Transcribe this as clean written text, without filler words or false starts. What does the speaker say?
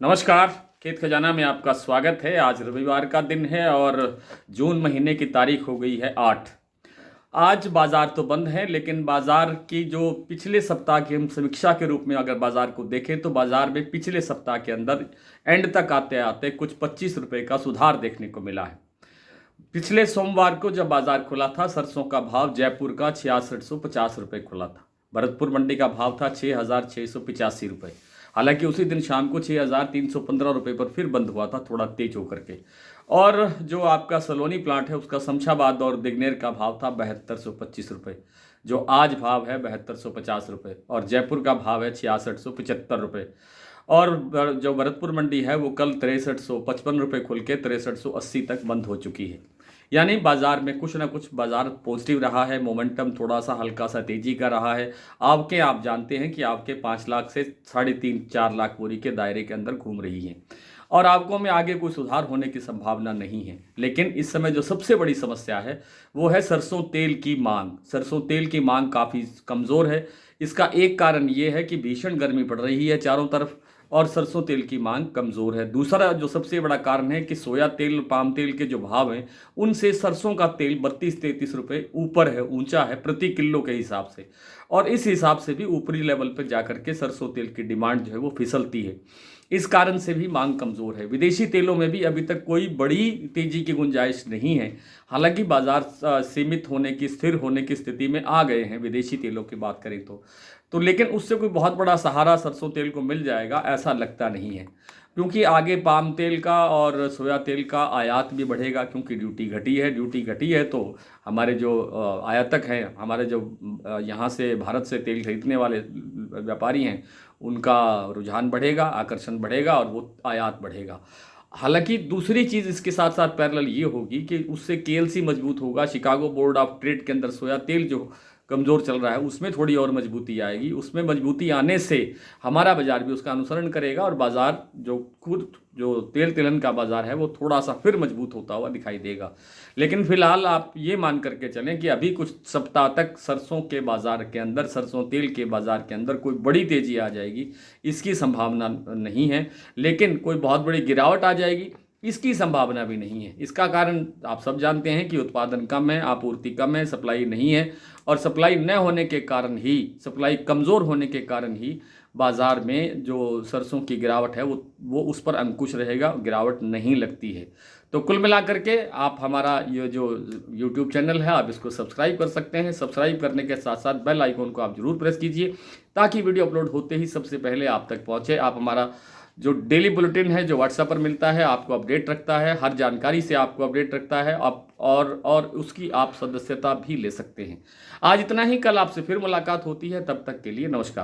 नमस्कार। खेत खजाना में आपका स्वागत है। आज रविवार का दिन है और जून महीने की तारीख हो गई है 8। आज बाजार तो बंद है, लेकिन बाजार की जो पिछले सप्ताह की हम समीक्षा के रूप में अगर बाजार को देखें तो बाजार में पिछले सप्ताह के अंदर एंड तक आते आते कुछ 25 रुपए का सुधार देखने को मिला है। पिछले सोमवार को जब बाजार खुला था, सरसों का भाव जयपुर का 6650 रुपये खुला था। भरतपुर मंडी का भाव था 6685 रुपये। हालांकि उसी दिन शाम को 6315 रुपये पर फिर बंद हुआ था, थोड़ा तेज होकर के। और जो आपका सलोनी प्लांट है उसका शमशाबाद और दिग्नेर का भाव था 7225 रुपये, जो आज भाव है 7250 रुपये। और जयपुर का भाव है 6675 रुपये। और जो भरतपुर मंडी है वो कल 6355 रुपये खुल के 6380 तक बंद हो चुकी है। यानी बाजार में कुछ ना कुछ बाजार पॉजिटिव रहा है, मोमेंटम थोड़ा सा हल्का सा तेजी का रहा है। आप जानते हैं कि आपके 5 लाख से 3.5-4 लाख बोरी के दायरे के अंदर घूम रही हैं और आपको में आगे कोई सुधार होने की संभावना नहीं है। लेकिन इस समय जो सबसे बड़ी समस्या है वो है सरसों तेल की मांग। सरसों तेल की मांग काफ़ी कमज़ोर है। इसका एक कारण ये है कि भीषण गर्मी पड़ रही है चारों तरफ और सरसों तेल की मांग कमज़ोर है। दूसरा जो सबसे बड़ा कारण है कि सोया तेल, पाम तेल के जो भाव हैं उनसे सरसों का तेल 32-33 रुपये ऊपर है, ऊंचा है प्रति किलो के हिसाब से। और इस हिसाब से भी ऊपरी लेवल पर जाकर के सरसों तेल की डिमांड जो है वो फिसलती है। इस कारण से भी मांग कमज़ोर है। विदेशी तेलों में भी अभी तक कोई बड़ी तेज़ी की गुंजाइश नहीं है। हालांकि बाजार सीमित होने की, स्थिर होने की स्थिति में आ गए हैं विदेशी तेलों की बात करें तो लेकिन उससे कोई बहुत बड़ा सहारा सरसों तेल को मिल जाएगा ऐसा लगता नहीं है, क्योंकि आगे पाम तेल का और सोया तेल का आयात भी बढ़ेगा। क्योंकि ड्यूटी घटी है तो हमारे जो आयातक हैं, हमारे जो यहाँ से भारत से तेल खरीदने वाले व्यापारी हैं, उनका रुझान बढ़ेगा, आकर्षण बढ़ेगा और वो आयात बढ़ेगा। हालांकि दूसरी चीज़ इसके साथ साथ पैरेलल ये होगी कि उससे केएलसी मजबूत होगा। शिकागो बोर्ड ऑफ ट्रेड के अंदर सोया तेल जो कमज़ोर चल रहा है उसमें थोड़ी और मजबूती आएगी। उसमें मजबूती आने से हमारा बाजार भी उसका अनुसरण करेगा और बाजार जो तेल तिलहन का बाजार है वो थोड़ा सा फिर मजबूत होता हुआ दिखाई देगा। लेकिन फिलहाल आप ये मान करके चलें कि अभी कुछ सप्ताह तक सरसों के बाजार के अंदर, सरसों तेल के बाजार के अंदर कोई बड़ी तेज़ी आ जाएगी इसकी संभावना नहीं है। लेकिन कोई बहुत बड़ी गिरावट आ जाएगी इसकी संभावना भी नहीं है। इसका कारण आप सब जानते हैं कि उत्पादन कम है, आपूर्ति कम है, सप्लाई नहीं है। और सप्लाई न होने के कारण ही, सप्लाई कमज़ोर होने के कारण ही बाज़ार में जो सरसों की गिरावट है वो उस पर अंकुश रहेगा, गिरावट नहीं लगती है। तो कुल मिलाकर के आप हमारा ये जो यूट्यूब चैनल है आप इसको सब्सक्राइब कर सकते हैं। सब्सक्राइब करने के साथ साथ बेल आइकन को आप ज़रूर प्रेस कीजिए ताकि वीडियो अपलोड होते ही सबसे पहले आप तक पहुँचे। आप हमारा जो डेली बुलेटिन है जो व्हाट्सएप पर मिलता है आपको अपडेट रखता है, हर जानकारी से आपको अपडेट रखता है। आप और उसकी आप सदस्यता भी ले सकते हैं। आज इतना ही, कल आपसे फिर मुलाकात होती है। तब तक के लिए नमस्कार।